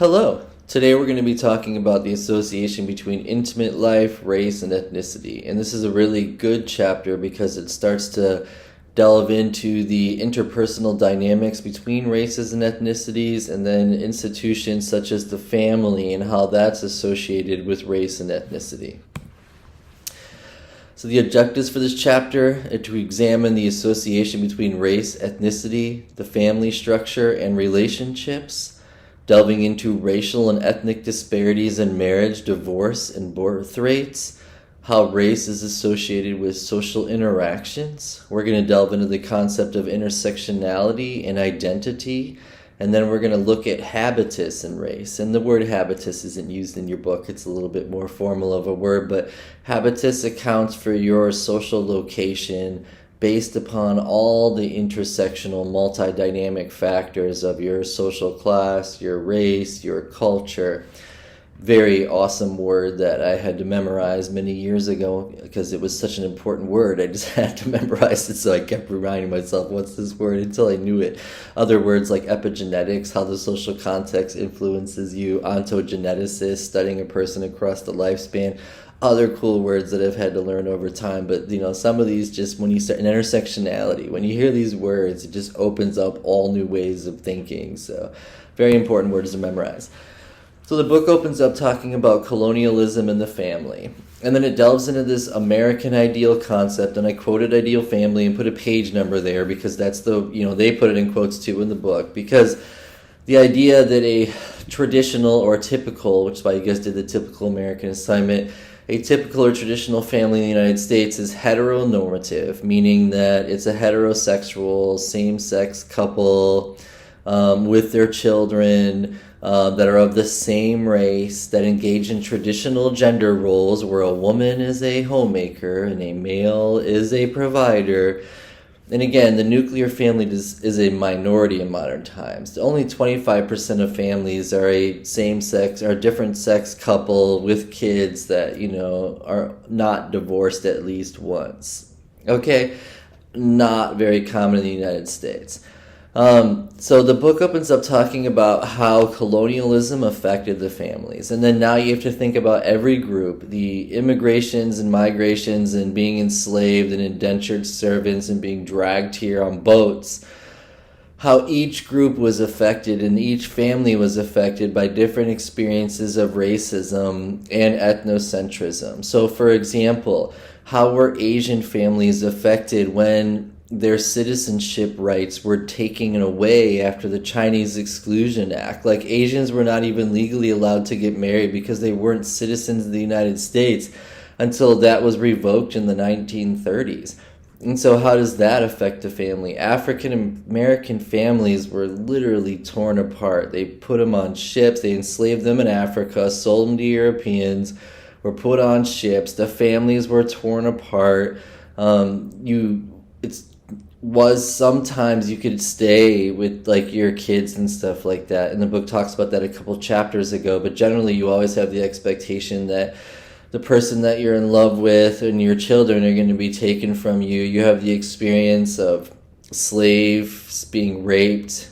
Hello. Today we're going to be talking about the association between intimate life, race, and ethnicity. And this is a really good chapter because it starts to delve into the interpersonal dynamics between races and ethnicities, and then institutions such as the family and how that's associated with race and ethnicity. So the objectives for this chapter are to examine the association between race, ethnicity, the family structure, and relationships, delving into racial and ethnic disparities in marriage, divorce, and birth rates, how race is associated with social interactions. We're going to delve into the concept of intersectionality and identity, and then we're going to look at habitus and race. And the word habitus isn't used in your book. It's a little bit more formal of a word, but habitus accounts for your social location based upon all the intersectional, multi-dynamic factors of your social class, your race, your culture. Very awesome word that I had to memorize many years ago because it was such an important word. I just had to memorize it, so I kept reminding myself, what's this word, until I knew it. Other words like epigenetics, how the social context influences you, ontogeneticist, studying a person across the lifespan. Other cool words that I've had to learn over time, but some of these, just when you start in intersectionality, when you hear these words, it just opens up all new ways of thinking. So very important words to memorize. So the book opens up talking about colonialism and the family, and then it delves into this American ideal concept, and I quoted ideal family and put a page number there because that's they put it in quotes too in the book, because the idea that a traditional or typical, which is why you guys did the typical American assignment, a typical or traditional family in the United States is heteronormative, meaning that it's a heterosexual, same-sex couple with their children that are of the same race, that engage in traditional gender roles where a woman is a homemaker and a male is a provider. And again, the nuclear family is a minority in modern times. Only 25% of families are a same-sex or different-sex couple with kids that, are not divorced at least once. Okay? Not very common in the United States. So the book opens up talking about how colonialism affected the families. And then now you have to think about every group, the immigrations and migrations and being enslaved and indentured servants and being dragged here on boats, how each group was affected and each family was affected by different experiences of racism and ethnocentrism. So for example, how were Asian families affected when their citizenship rights were taken away after the Chinese Exclusion Act? Like, Asians were not even legally allowed to get married because they weren't citizens of the United States until that was revoked in the 1930s. And so how does that affect the family? African American families were literally torn apart. They put them on ships, they enslaved them in Africa, sold them to Europeans, were put on ships, the families were torn apart. Sometimes you could stay with like your kids and stuff like that, and the book talks about that a couple chapters ago, but generally you always have the expectation that the person that you're in love with and your children are going to be taken from you. You have the experience of slaves being raped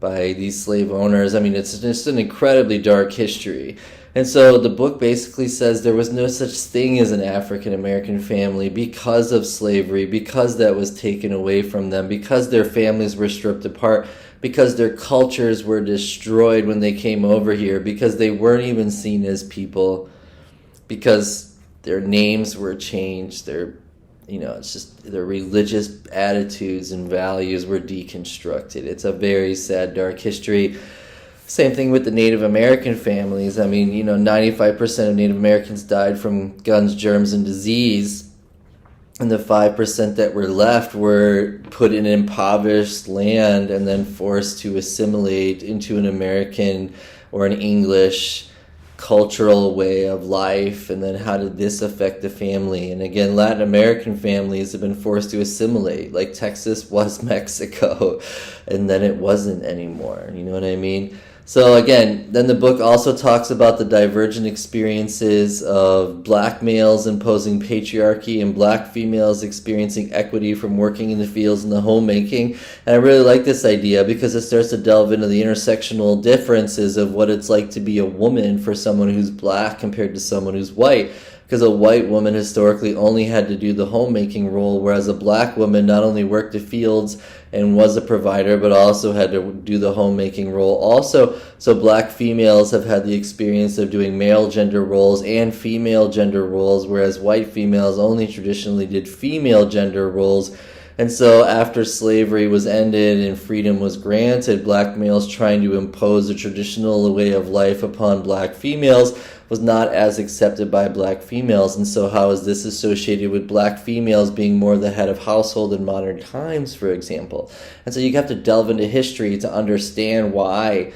by these slave owners. I mean, it's just an incredibly dark history. And so the book basically says there was no such thing as an African American family because of slavery, because that was taken away from them, because their families were stripped apart, because their cultures were destroyed when they came over here, because they weren't even seen as people, because their names were changed, their religious attitudes and values were deconstructed. It's a very sad, dark history. Same thing with the Native American families. I mean, 95% of Native Americans died from guns, germs, and disease. And the 5% that were left were put in impoverished land and then forced to assimilate into an American or an English cultural way of life. And then how did this affect the family? And again, Latin American families have been forced to assimilate. Like, Texas was Mexico, and then it wasn't anymore. You know what I mean? So again, then the book also talks about the divergent experiences of black males imposing patriarchy and black females experiencing equity from working in the fields and the homemaking. And I really like this idea because it starts to delve into the intersectional differences of what it's like to be a woman for someone who's black compared to someone who's white. Because a white woman historically only had to do the homemaking role, whereas a black woman not only worked the fields and was a provider, but also had to do the homemaking role also. So black females have had the experience of doing male gender roles and female gender roles, whereas white females only traditionally did female gender roles. And so after slavery was ended and freedom was granted, black males trying to impose a traditional way of life upon black females was not as accepted by black females. And so how is this associated with black females being more the head of household in modern times, for example? And so you have to delve into history to understand why,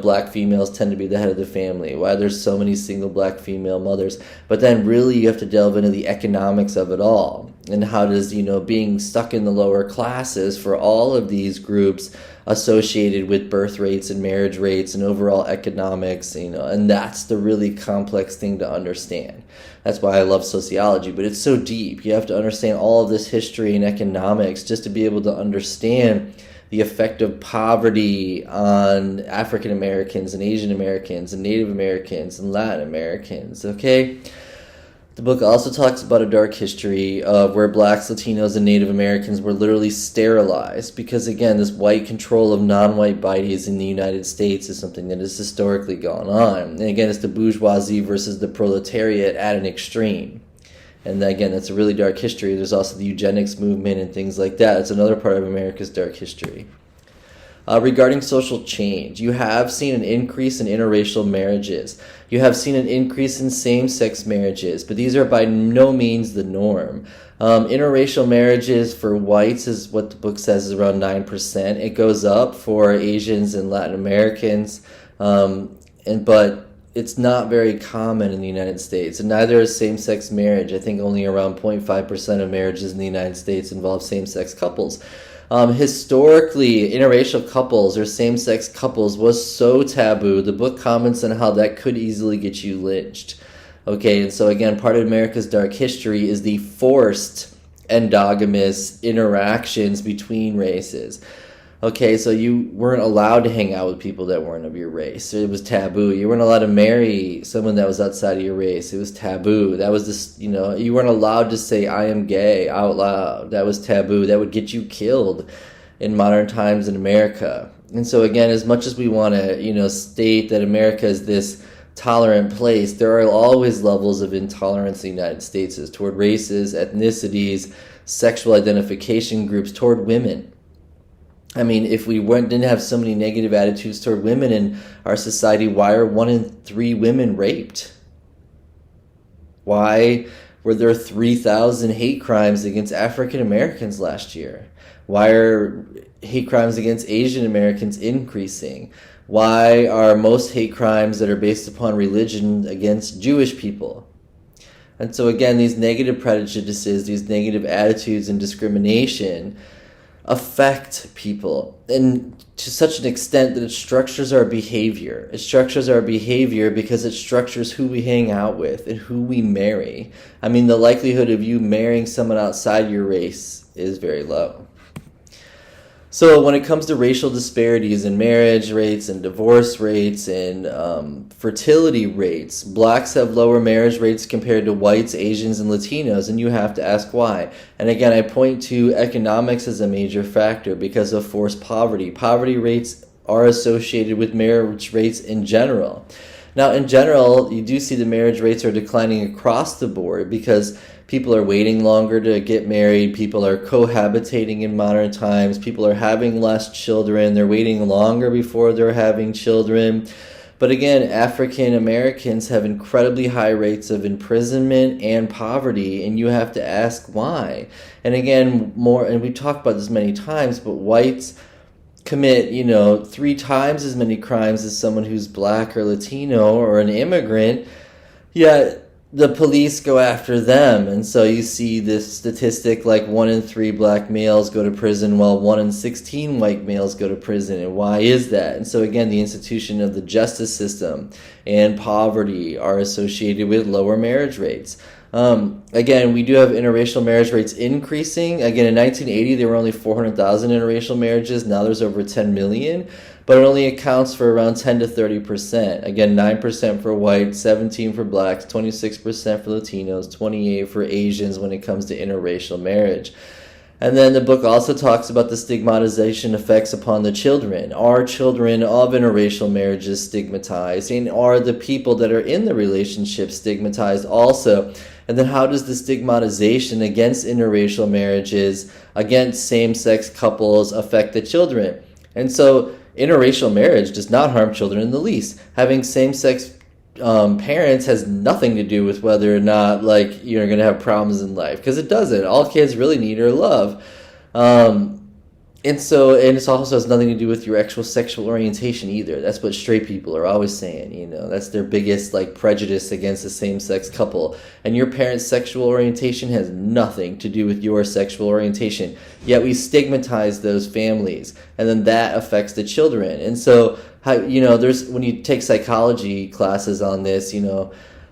black females tend to be the head of the family, why there's so many single black female mothers. But then really you have to delve into the economics of it all. And how does, being stuck in the lower classes for all of these groups associated with birth rates and marriage rates and overall economics, and that's the really complex thing to understand. That's why I love sociology, but it's so deep. You have to understand all of this history and economics just to be able to understand the effect of poverty on African Americans and Asian Americans and Native Americans and Latin Americans, okay? The book also talks about a dark history of where blacks, Latinos, and Native Americans were literally sterilized because, again, this white control of non-white bodies in the United States is something that has historically gone on. And again, it's the bourgeoisie versus the proletariat at an extreme. And again, that's a really dark history. There's also the eugenics movement and things like that. It's another part of America's dark history. Regarding social change, you have seen an increase in interracial marriages. You have seen an increase in same-sex marriages, but these are by no means the norm. Interracial marriages for whites is what the book says is around 9%. It goes up for Asians and Latin Americans, but it's not very common in the United States, and neither is same-sex marriage. I think only around 0.5% of marriages in the United States involve same-sex couples. Historically, interracial couples or same-sex couples was so taboo. The book comments on how that could easily get you lynched. Okay, and so again, part of America's dark history is the forced endogamous interactions between races. Okay, so you weren't allowed to hang out with people that weren't of your race. It was taboo. You weren't allowed to marry someone that was outside of your race. It was taboo. That was this, you weren't allowed to say, I am gay out loud. That was taboo. That would get you killed in modern times in America. And so again, as much as we want to, state that America is this tolerant place, there are always levels of intolerance in the United States toward races, ethnicities, sexual identification groups, toward women. I mean, if we didn't have so many negative attitudes toward women in our society, why are 1 in 3 women raped? Why were there 3,000 hate crimes against African Americans last year? Why are hate crimes against Asian Americans increasing? Why are most hate crimes that are based upon religion against Jewish people? And so again, these negative prejudices, these negative attitudes and discrimination affect people, and to such an extent that it structures our behavior. It structures our behavior because it structures who we hang out with and who we marry. I mean, the likelihood of you marrying someone outside your race is very low. So when it comes to racial disparities in marriage rates and divorce rates and fertility rates, blacks have lower marriage rates compared to whites, Asians, and Latinos, and you have to ask why. And again, I point to economics as a major factor because of forced poverty. Poverty rates are associated with marriage rates in general. Now, in general, you do see the marriage rates are declining across the board because people are waiting longer to get married. People are cohabitating in modern times. People are having less children. They're waiting longer before they're having children. But again, African Americans have incredibly high rates of imprisonment and poverty, and you have to ask why. And again, and we've talked about this many times, but whites commit, 3 times as many crimes as someone who's black or Latino or an immigrant, yet the police go after them. And so you see this statistic like 1 in 3 black males go to prison while 1 in 16 white males go to prison. And why is that? And so again, the institution of the justice system and poverty are associated with lower marriage rates. Again, we do have interracial marriage rates increasing. Again, in 1980, there were only 400,000 interracial marriages. Now there's over 10 million. But it only accounts for around 10 to 30%. Again, 9% for whites, 17% for blacks, 26% for Latinos, 28% for Asians when it comes to interracial marriage. And then the book also talks about the stigmatization effects upon the children. Are children of interracial marriages stigmatized? And are the people that are in the relationship stigmatized also? And then how does the stigmatization against interracial marriages, against same-sex couples, affect the children? And so interracial marriage does not harm children in the least. Having same-sex parents has nothing to do with whether or not like you're going to have problems in life, because it doesn't. All kids really need are love. And it also has nothing to do with your actual sexual orientation either. That's what straight people are always saying, that's their biggest like prejudice against a same-sex couple. And your parents' sexual orientation has nothing to do with your sexual orientation. Yet we stigmatize those families, and then that affects the children. And so, there's, when you take psychology classes on this,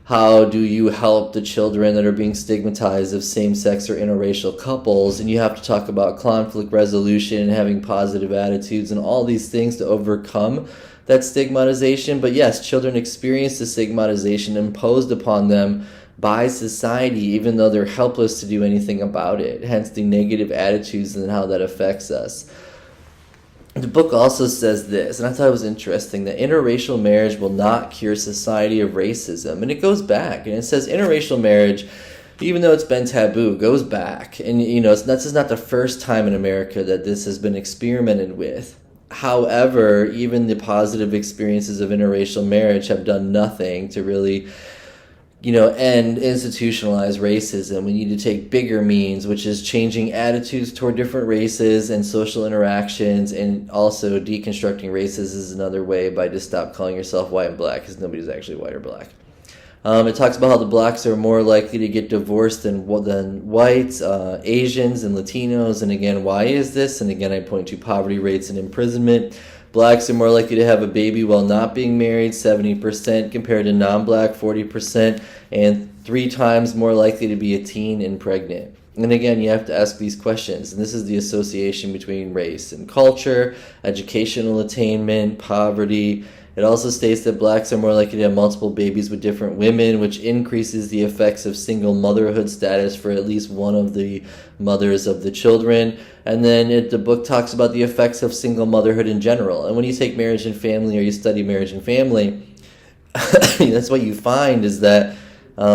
how do you help the children that are being stigmatized of same-sex or interracial couples? And you have to talk about conflict resolution and having positive attitudes and all these things to overcome that stigmatization. But yes, children experience the stigmatization imposed upon them by society, even though they're helpless to do anything about it. Hence the negative attitudes and how that affects us. The book also says this, and I thought it was interesting, that interracial marriage will not cure society of racism. And it goes back, and it says interracial marriage, even though it's been taboo, goes back. And, this is not the first time in America that this has been experimented with. However, even the positive experiences of interracial marriage have done nothing to really end institutionalized racism. We need to take bigger means, which is changing attitudes toward different races and social interactions, and also deconstructing races is another way by just stop calling yourself white and black, because nobody's actually white or black. It talks about how the blacks are more likely to get divorced than whites, Asians, and Latinos. And again, why is this? And again, I point to poverty rates and imprisonment. Blacks are more likely to have a baby while not being married, 70%, compared to non-black, 40%, and 3 times more likely to be a teen and pregnant. And again, you have to ask these questions. And this is the association between race and culture, educational attainment, poverty. It also states that blacks are more likely to have multiple babies with different women, which increases the effects of single motherhood status for at least one of the mothers of the children. And then the book talks about the effects of single motherhood in general. And when you take marriage and family, or you study marriage and family, that's what you find is that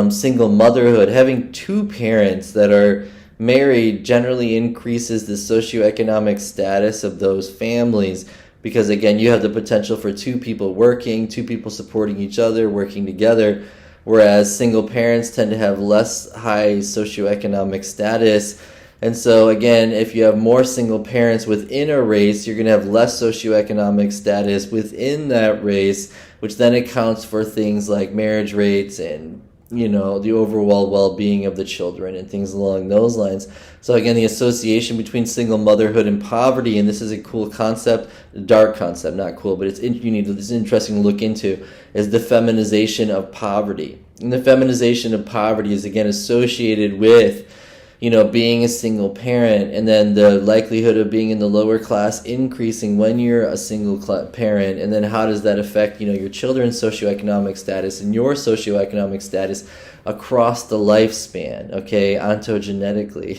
single motherhood, having 2 parents that are married, generally increases the socioeconomic status of those families. Because again, you have the potential for 2 people working, 2 people supporting each other, working together, whereas single parents tend to have less high socioeconomic status. And so again, if you have more single parents within a race, you're going to have less socioeconomic status within that race, which then accounts for things like marriage rates and the overall well-being of the children and things along those lines. So again, the association between single motherhood and poverty, and this is a cool concept, a dark concept, not cool, but it's interesting to look into, is the feminization of poverty. And the feminization of poverty is again associated with being a single parent, and then the likelihood of being in the lower class increasing when you're a single parent. And then how does that affect, your children's socioeconomic status and your socioeconomic status across the lifespan, okay, ontogenetically.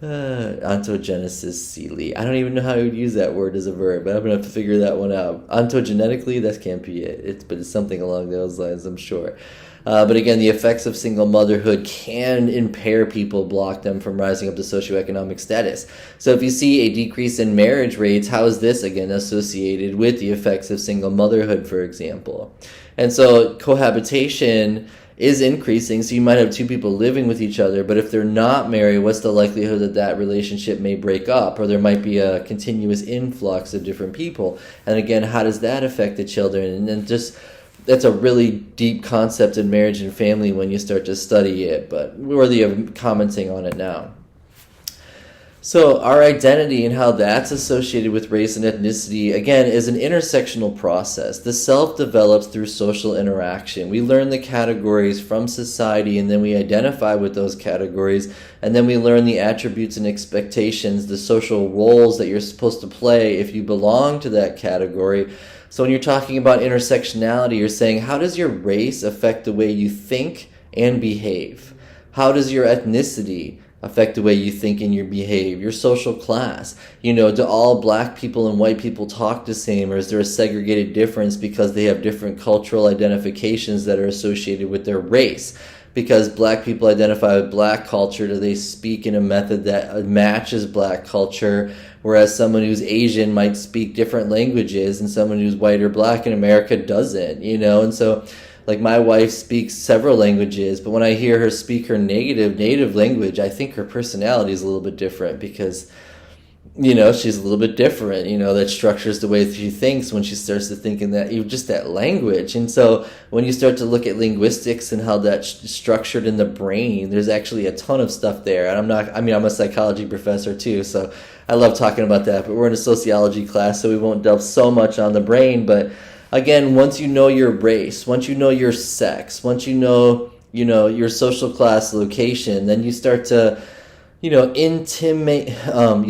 Ontogenesis, Seeley. I don't even know how I would use that word as a verb, but I'm going to have to figure that one out. Ontogenetically, that can't be it. But it's something along those lines, I'm sure. But again, the effects of single motherhood can impair people, block them from rising up to socioeconomic status. So if you see a decrease in marriage rates, how is this again associated with the effects of single motherhood, for example? And so cohabitation is increasing, so you might have 2 people living with each other, but if they're not married, what's the likelihood that that relationship may break up, or there might be a continuous influx of different people? And again, how does that affect the children? And then just that's a really deep concept in marriage and family when you start to study it, but worthy of commenting on it now. So our identity and how that's associated with race and ethnicity, again, is an intersectional process. The self develops through social interaction. We learn the categories from society, and then we identify with those categories, and then we learn the attributes and expectations, the social roles that you're supposed to play if you belong to that category. So when you're talking about intersectionality, you're saying, how does your race affect the way you think and behave? How does your ethnicity affect the way you think and you behave? Your social class, do all black people and white people talk the same, or is there a segregated difference because they have different cultural identifications that are associated with their race? Because black people identify with black culture, do they speak in a method that matches black culture, whereas someone who's Asian might speak different languages and someone who's white or black in America doesn't, and so like my wife speaks several languages, but when I hear her speak her native language, I think her personality is a little bit different because, she's a little bit different, that structures the way she thinks when she starts to think in that, even just that language. And so when you start to look at linguistics and how that's structured in the brain, there's actually a ton of stuff there. And I'm a psychology professor too, so I love talking about that, but we're in a sociology class, so we won't delve so much on the brain. But again, once you know your race, once you know your sex, once you know your social class location, then you start to, you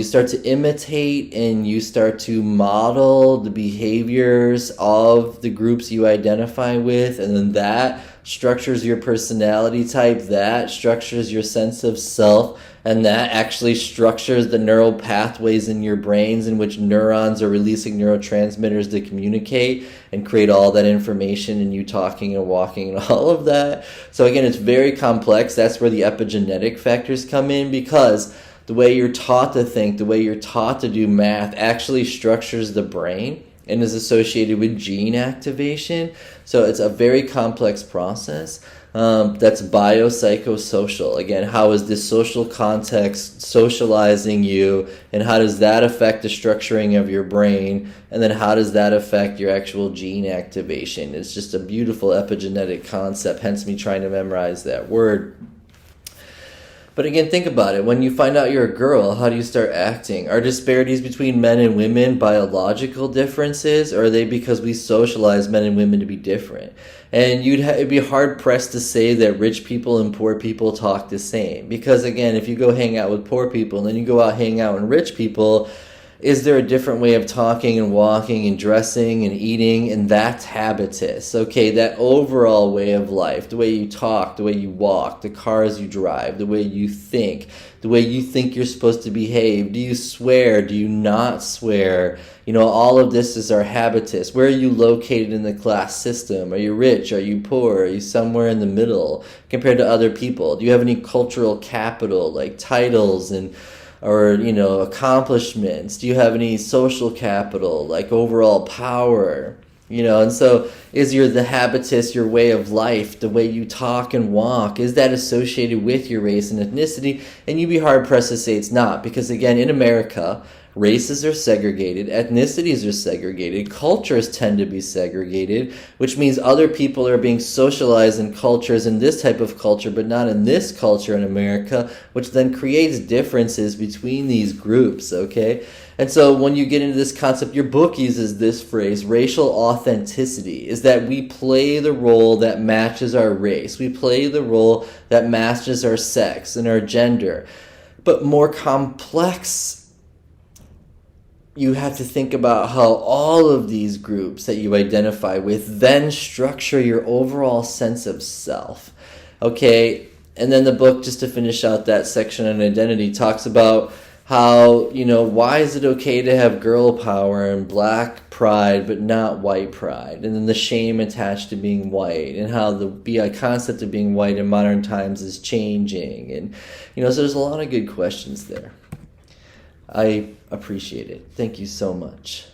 start to imitate and you start to model the behaviors of the groups you identify with, and then that structures your personality type, that structures your sense of self, and that actually structures the neural pathways in your brains in which neurons are releasing neurotransmitters to communicate and create all that information and you talking and walking and all of that. So again, it's very complex. That's where the epigenetic factors come in, because the way you're taught to think, the way you're taught to do math actually structures the brain and is associated with gene activation. So it's a very complex process. That's biopsychosocial. Again, how is this social context socializing you, and how does that affect the structuring of your brain, and then how does that affect your actual gene activation? It's just a beautiful epigenetic concept, hence me trying to memorize that word. But again, think about it. When you find out you're a girl, how do you start acting? Are disparities between men and women biological differences, or are they because we socialize men and women to be different? And it'd be hard-pressed to say that rich people and poor people talk the same. Because again, if you go hang out with poor people and then you go out hang out with rich people, is there a different way of talking and walking and dressing and eating? And that's habitus. Okay, that overall way of life, the way you talk, the way you walk, the cars you drive, the way you think you're supposed to behave. Do you swear? Do you not swear? All of this is our habitus. Where are you located in the class system? Are you rich? Are you poor? Are you somewhere in the middle compared to other people? Do you have any cultural capital, like titles or accomplishments? Do you have any social capital, like overall power? And so is the habitus, your way of life, the way you talk and walk, is that associated with your race and ethnicity? And you'd be hard-pressed to say it's not, because again, in America, races are segregated, ethnicities are segregated, cultures tend to be segregated, which means other people are being socialized in cultures in this type of culture, but not in this culture in America, which then creates differences between these groups, okay? And so when you get into this concept, your book uses this phrase, racial authenticity, is that we play the role that matches our race. We play the role that matches our sex and our gender. But more complex, you have to think about how all of these groups that you identify with then structure your overall sense of self. Okay, and then the book, just to finish out that section on identity, talks about how, why is it okay to have girl power and black pride but not white pride? And then the shame attached to being white, and how the concept of being white in modern times is changing. And, so there's a lot of good questions there. I appreciate it. Thank you so much.